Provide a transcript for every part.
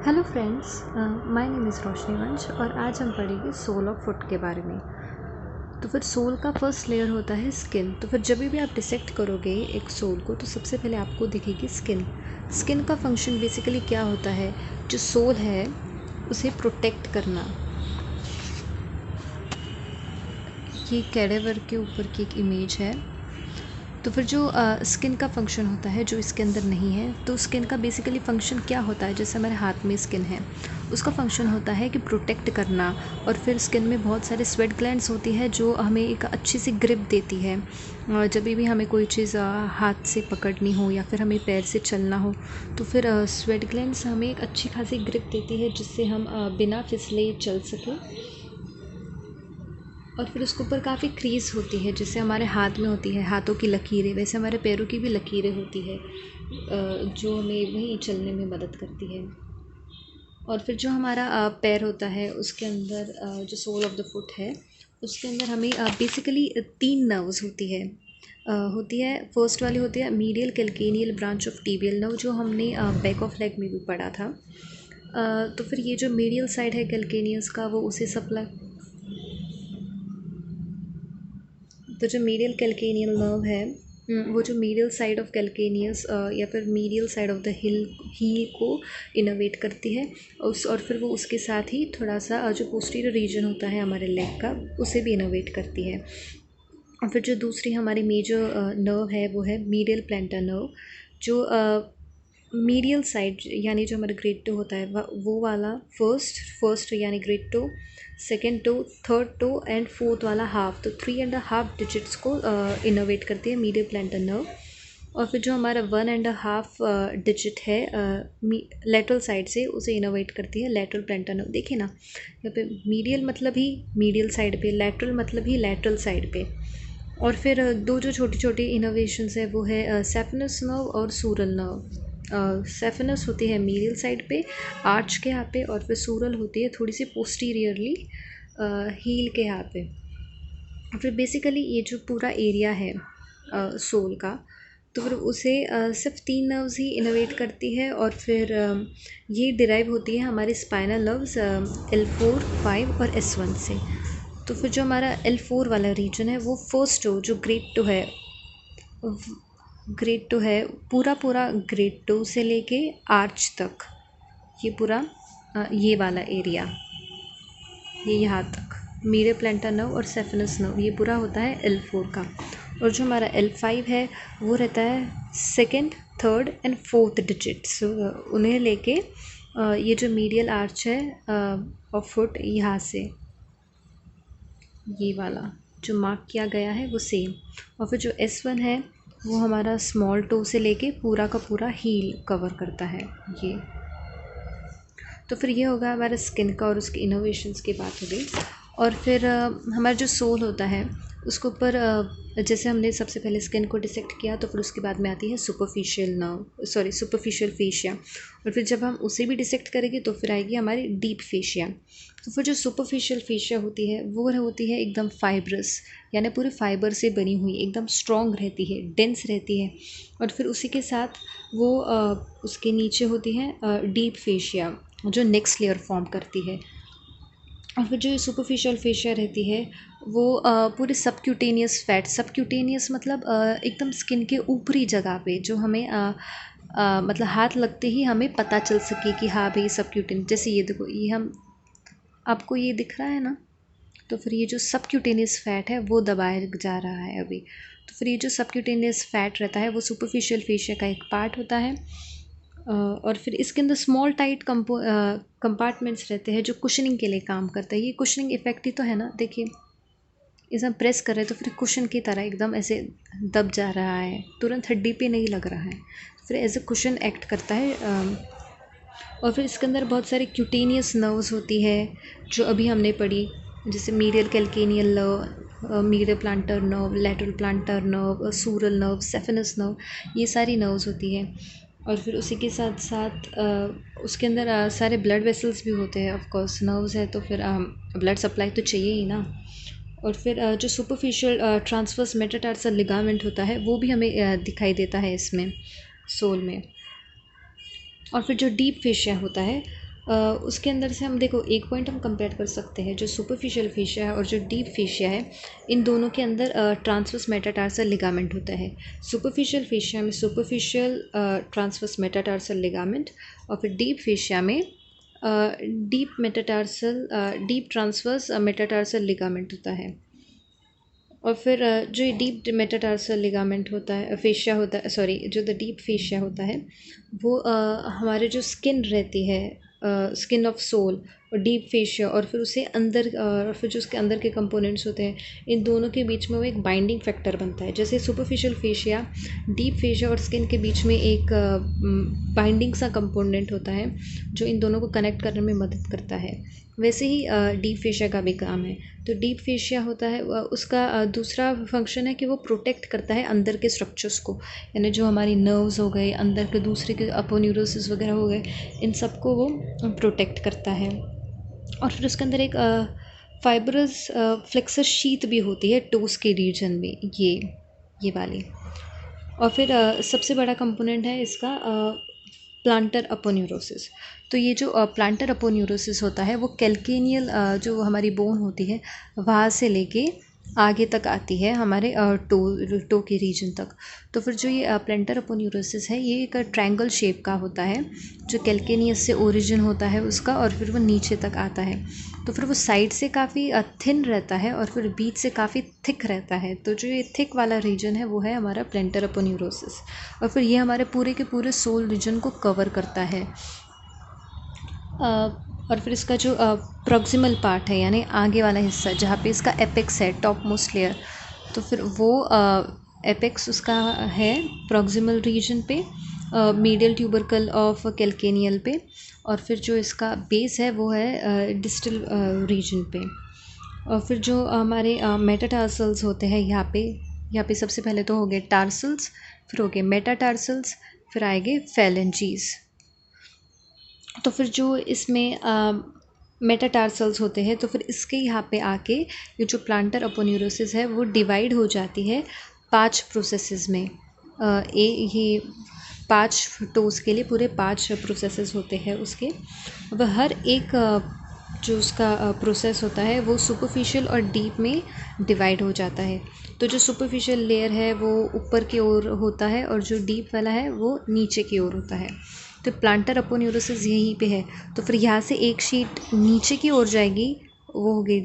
Hello friends, my name is Roshni Vansh और आज हम पढ़ेंगे सोल ऑफ फुट के बारे में। तो फिर सोल का फर्स्ट लेयर होता है स्किन। तो फिर जब भी आप डिसेक्ट करोगे एक सोल को तो सबसे पहले आपको दिखेगी स्किन। स्किन का फंक्शन बेसिकली क्या होता है, जो सोल है उसे प्रोटेक्ट करना। ये कैडेवर के ऊपर की एक इमेज है। तो फिर जो स्किन का फंक्शन होता है जो इसके अंदर नहीं है, तो स्किन का बेसिकली फ़ंक्शन क्या होता है, जैसे हमारे हाथ में स्किन है उसका फंक्शन होता है कि प्रोटेक्ट करना। और फिर स्किन में बहुत सारे स्वेट ग्लैंड्स होती है जो हमें एक अच्छी सी ग्रिप देती है। जब भी हमें कोई चीज़ हाथ से पकड़नी हो या फिर हमें पैर से चलना हो तो फिर स्वेट ग्लैंड्स हमें एक अच्छी खासी ग्रिप देती है जिससे हम बिना फिसले चल सकें। और फिर उसके ऊपर काफ़ी क्रीज होती है जैसे हमारे हाथ में होती है हाथों की लकीरें, वैसे हमारे पैरों की भी लकीरें होती है जो हमें वहीं चलने में मदद करती है। और फिर जो हमारा पैर होता है उसके अंदर जो सोल ऑफ द फुट है उसके अंदर हमें बेसिकली 3 नर्व्स होती है। फर्स्ट वाली होती है medial calcaneal branch of tibial nerve, जो हमने बैक ऑफ लेग में भी पढ़ा था। तो फिर ये जो मीडियल साइड है कैल्केनियस का वो उसे सप्लाई। तो जो मीडियल कैल्केनियल नर्व है वो जो मीडियल साइड ऑफ कैल्केनियस या फिर medial side of the heel को इनोवेट करती है और फिर वो उसके साथ ही थोड़ा सा जो पोस्टीरियर रीजन होता है हमारे लेग का उसे भी इनोवेट करती है। और फिर जो दूसरी हमारी मेजर नर्व है वो है मीडियल प्लैंटर नर्व, जो मीडियल साइड यानी जो हमारा ग्रेड टो होता है वो वाला फर्स्ट यानी great toe, second toe, third toe and fourth वाला हाफ, तो 3.5 डिजिट्स को इनोवेट करती है मीडियल प्लैंटर नर्व। और फिर जो हमारा 1.5 डिजिट है लेटरल साइड से उसे इनोवेट करती है लेटरल प्लैंटर नर्व। देखिए ना, यहाँ पे मीडियल मतलब ही मीडियल साइड पे, लेटरल मतलब ही लेटरल साइड पे। और फिर दो जो छोटी छोटी इनोवेशंस है वो है सेफिनस नर्व और सूरल नर्व। सेफिनस होती है मीडियल साइड पे आर्च के यहाँ पे, और फिर सूरल होती है थोड़ी सी पोस्टीरियरली हील के यहाँ पे। फिर बेसिकली ये जो पूरा एरिया है सोल का, तो फिर उसे सिर्फ 3 नर्व्स ही इनोवेट करती है। और फिर ये डिराइव होती है हमारे स्पाइनल नर्व्स L4, 5 और S1 से। तो फिर जो हमारा L4 वाला रीजन है वो फर्स्ट जो ग्रेड टू है, पूरा ग्रेड टू से लेके आर्च तक, ये पूरा ये वाला एरिया, ये यहाँ तक मीडियल प्लैंटर नर्व और सेफिनस नर्व, ये पूरा होता है L4 का। और जो हमारा L5 है वो रहता है second, third and fourth digits, उन्हें लेके ये जो मीडियल आर्च है ऑफ फुट यहाँ से ये वाला जो मार्क किया गया है वो सेम। और फिर जो S1 है वो हमारा स्मॉल टो से लेके पूरा का पूरा हील कवर करता है ये। तो फिर ये होगा हमारा स्किन का और उसके इनोवेशंस की बात हो गई। और फिर हमारा जो सोल होता है उसके ऊपर जैसे हमने सबसे पहले स्किन को डिसेक्ट किया तो फिर उसके बाद में आती है सुपरफिशियल फेशिया। और फिर जब हम उसे भी डिसेक्ट करेंगे तो फिर आएगी हमारी डीप फेशिया। तो फिर जो सुपरफिशियल फेशिया होती है वो होती है एकदम फाइब्रस, यानी पूरे फाइबर से बनी हुई, एकदम स्ट्रॉन्ग रहती है, डेंस रहती है। और फिर उसी के साथ वो उसके नीचे होती है डीप फेशिया जो नेक्स्ट लेयर फॉर्म करती है। और फिर जो सुपरफिशियल फेशिया रहती है वो पूरे सबक्यूटेनियस फैट, सबक्यूटेनियस मतलब एकदम स्किन के ऊपरी जगह पे, जो हमें मतलब हाथ लगते ही हमें पता चल सके कि हाँ भाई सबक्यूटेनियस, जैसे ये देखो, ये हम आपको ये दिख रहा है ना, तो फिर ये जो सबक्यूटेनियस फैट है वो दबाया जा रहा है अभी। तो फिर ये जो सबक्यूटेनियस फैट रहता है वो सुपरफिशियल फेशिया का एक पार्ट होता है। और फिर इसके अंदर स्मॉल टाइट कंपार्टमेंट्स रहते हैं जो कुशनिंग के लिए काम करता है। ये कुशनिंग इफेक्ट ही तो है ना, देखिए इसे हम प्रेस कर रहे हैं तो फिर कुशन की तरह एकदम ऐसे दब जा रहा है, तुरंत हड्डी पे नहीं लग रहा है, फिर एज ए कुशन एक्ट करता है। और फिर इसके अंदर बहुत सारी क्यूटेनियस नर्व्स होती है जो अभी हमने पढ़ी, जैसे medial calcaneal nerve, medial plantar nerve, lateral plantar nerve, sural nerve, saphenous nerve, ये सारी नर्व्स होती है। और फिर उसी के साथ साथ उसके अंदर सारे ब्लड वेसल्स भी होते हैं। ऑफ कोर्स नर्व्स है तो फिर ब्लड सप्लाई तो चाहिए ही ना। और फिर जो सुपरफिशियल ट्रांसवर्स मेटाटार्सल लिगामेंट होता है वो भी हमें दिखाई देता है इसमें सोल में। और फिर जो डीप फेशिया होता है उसके अंदर से हम देखो एक पॉइंट हम कंपेयर कर सकते हैं, जो सुपरफिशियल फेशिया है और जो डीप फेशिया है, इन दोनों के अंदर ट्रांसवर्स मेटाटार्सल लिगामेंट होता है। सुपरफिशियल फेशिया में सुपरफिशियल ट्रांसवर्स मेटाटार्सल लिगामेंट, और फिर डीप फेशिया में डीप ट्रांसवर्स मेटाटार्सल लिगामेंट होता है। और फिर जो ये डीप मेटाटार्सल लिगामेंट होता है, फेशिया होता है, सॉरी, जो द डीप फेशिया होता है वो हमारे जो स्किन रहती है, स्किन ऑफ सोल, और डीप फेशिया, और फिर उसे अंदर और फिर जो उसके अंदर के कंपोनेंट्स होते हैं, इन दोनों के बीच में वो एक बाइंडिंग फैक्टर बनता है। जैसे सुपरफिशियल फेशिया, डीप फेशिया और स्किन के बीच में एक बाइंडिंग सा कंपोनेंट होता है जो इन दोनों को कनेक्ट करने में मदद करता है। वैसे ही डीप फेशिया का भी काम है। तो डीप फेशिया होता है, उसका दूसरा फंक्शन है कि वो प्रोटेक्ट करता है अंदर के स्ट्रक्चर्स को, यानी जो हमारी नर्व्स हो गए, अंदर के दूसरे के अपोन्यूरोसिस वगैरह हो गए, इन सबको वो प्रोटेक्ट करता है। और फिर उसके अंदर एक फाइब्रस फ्लेक्सर शीथ भी होती है टोस के रीजन में, ये वाली। और फिर सबसे बड़ा कंपोनेंट है इसका प्लांटर अपोन्यूरोसिस। तो ये जो प्लांटर अपोन्यूरोसिस होता है वो कैल्केनियल जो हमारी बोन होती है वहाँ से लेके आगे तक आती है, हमारे टो के रीजन तक। तो फिर जो ये प्लांटर अपोन्यूरोसिस है, ये एक ट्रायंगल शेप का होता है, जो कैल्केनियस से ओरिजिन होता है उसका, और फिर वो नीचे तक आता है। तो फिर वो साइड से काफ़ी थिन रहता है और फिर बीच से काफ़ी थिक रहता है। तो जो ये थिक वाला रीजन है वो है हमारा प्लांटर अपोन्यूरोसिस, और फिर ये हमारे पूरे के पूरे सोल रीजन को कवर करता है। और फिर इसका जो प्रॉक्सिमल पार्ट है, यानी आगे वाला हिस्सा जहाँ पे इसका एपेक्स है, टॉप मोस्ट लेयर, तो फिर वो एपेक्स उसका है प्रॉक्सिमल रीजन पे, मीडियल ट्यूबरकल ऑफ कैल्केनियल पे, और फिर जो इसका बेस है वो है डिस्टल रीजन पे। और फिर जो हमारे मेटाटार्सल्स होते हैं यहाँ पे सबसे पहले तो हो गए टार्सल्स, फिर हो गए मेटाटार्सल्स, फिर आएंगे फेलेंजीज। तो फिर जो इसमें मेटाटार्सल्स होते हैं, तो फिर इसके यहाँ पे आके ये जो प्लांटर अपोन्यूरोसिस है वो डिवाइड हो जाती है 5 प्रोसेसेस में। ये 5 टोस के लिए पूरे 5 प्रोसेसेस होते हैं उसके। वह हर एक जो उसका प्रोसेस होता है वो सुपरफिशियल और डीप में डिवाइड हो जाता है। तो जो सुपरफिशियल लेयर है वो ऊपर की ओर होता है और जो डीप वाला है वो नीचे की ओर होता है। तो प्लांटर अपोन्यूरोसिस यहीं पे है। तो फिर यहाँ से एक शीट नीचे की ओर जाएगी, वो हो गई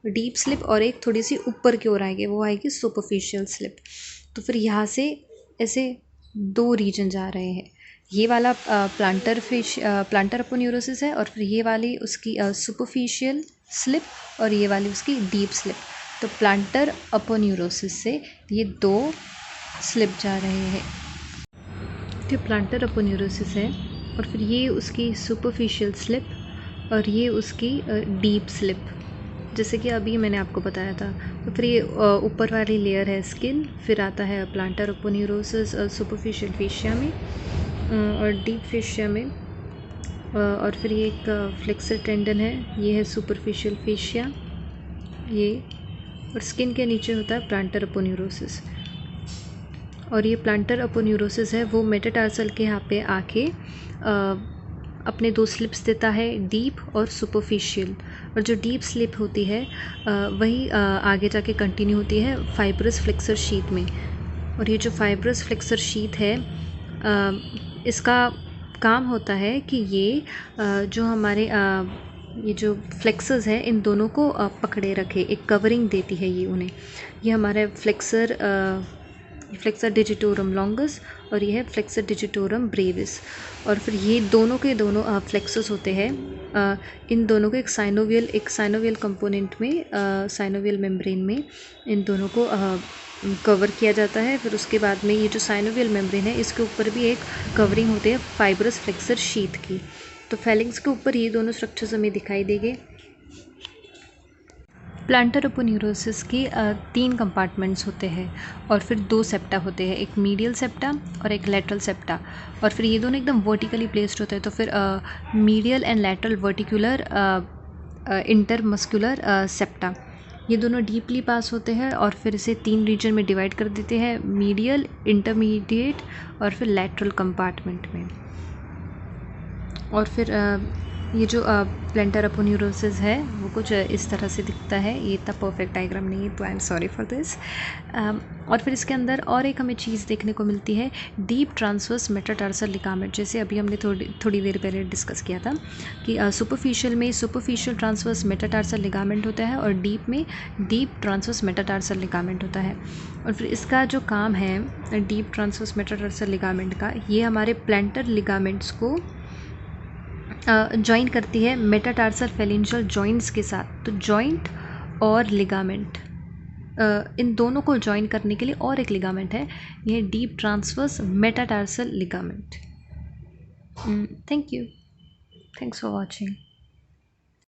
डीप स्लिप, और एक थोड़ी सी ऊपर की ओर आएगी, वो आएगी सुपरफिशियल स्लिप। तो फिर यहाँ से ऐसे 2 रीजन जा रहे हैं। ये वाला प्लांटर अपोन्यूरोसिस है, और फिर ये वाली उसकी सुपरफिशियल स्लिप, और ये वाली उसकी डीप स्लिप। तो प्लांटर अपोन्यूरोसिस से ये 2 स्लिप जा रहे हैं। तो प्लांटर अपोन्यूरोसिस है, और फिर ये उसकी सुपरफिशियल स्लिप और ये उसकी डीप स्लिप, जैसे कि अभी मैंने आपको बताया था। तो फिर ये ऊपर वाली लेयर है स्किन, फिर आता है प्लांटर अपोन्यूरोसिस सुपरफिशियल फेशिया में और डीप फेशिया में, और फिर ये एक फ्लेक्सर टेंडन है, ये है सुपरफिशियल फेशिया ये, और स्किन के नीचे होता है प्लांटर अपोन्यूरोसिस। और ये प्लांटर अपोन्यूरोसिस है वो मेटाटार्सल के यहाँ पे आके अपने 2 स्लिप्स देता है, डीप और सुपरफिशियल। और जो डीप स्लिप होती है वही आगे जाके कंटिन्यू होती है फाइब्रस फ्लेक्सर शीथ में। और ये जो फाइब्रस फ्लेक्सर शीथ है इसका काम होता है कि ये जो हमारे ये जो फ्लेक्सर्स है इन दोनों को पकड़े रखे, एक कवरिंग देती है ये उन्हें। ये हमारा फ्लेक्सर डिजिटोरम लॉन्गस और ये है फ्लेक्सर डिजिटोरम ब्रेविस। और फिर ये दोनों के दोनों फ्लेक्सर्स होते हैं, इन दोनों को एक साइनोवियल कंपोनेंट में, साइनोवियल मेम्ब्रेन में इन दोनों को कवर किया जाता है। फिर उसके बाद में ये जो साइनोवियल मेम्ब्रेन है इसके ऊपर भी एक कवरिंग होती है फाइब्रस फ्लेक्सर शीथ की। तो फेलिंग्स के ऊपर ये दोनों स्ट्रक्चर्स हमें दिखाई देंगे। प्लांटर अपोन्यूरोसिस के 3 कंपार्टमेंट्स होते हैं और फिर 2 सेप्टा होते हैं, एक मीडियल सेप्टा और एक लैटरल सेप्टा। और फिर ये दोनों एकदम वर्टिकली प्लेस्ड होते हैं। तो फिर medial and lateral वर्टिकुलर intermuscular septa, ये दोनों डीपली पास होते हैं और फिर इसे 3 रीजन में डिवाइड कर देते हैं, मीडियल, इंटरमीडिएट और फिर लैटरल कंपार्टमेंट में। और फिर ये जो प्लेंटर अपोन्यूरोसिस है वो कुछ इस तरह से दिखता है। ये इतना परफेक्ट डायग्राम नहीं है, तो I am sorry for this. और फिर इसके अंदर और एक हमें चीज़ देखने को मिलती है, डीप ट्रांसवर्स मेटाटार्सल लिगामेंट। जैसे अभी हमने थोड़ी देर पहले डिस्कस किया था कि सुपरफिशियल में सुपरफिशियल ट्रांसवर्स मेटाटार्सल लिगामेंट होता है और डीप में डीप ट्रांसवर्स मेटाटार्सल लिगामेंट होता है। और फिर इसका जो काम है डीप ट्रांसवर्स मेटाटार्सल लिगामेंट का, ये हमारे प्लेंटर लिगामेंट्स को जॉइन करती है मेटाटार्सल फेलिंजियल जॉइंट्स के साथ। तो जॉइंट और लिगामेंट, इन दोनों को जॉइन करने के लिए और एक लिगामेंट है, यह deep transverse metatarsal ligament. Thank you, thanks for watching.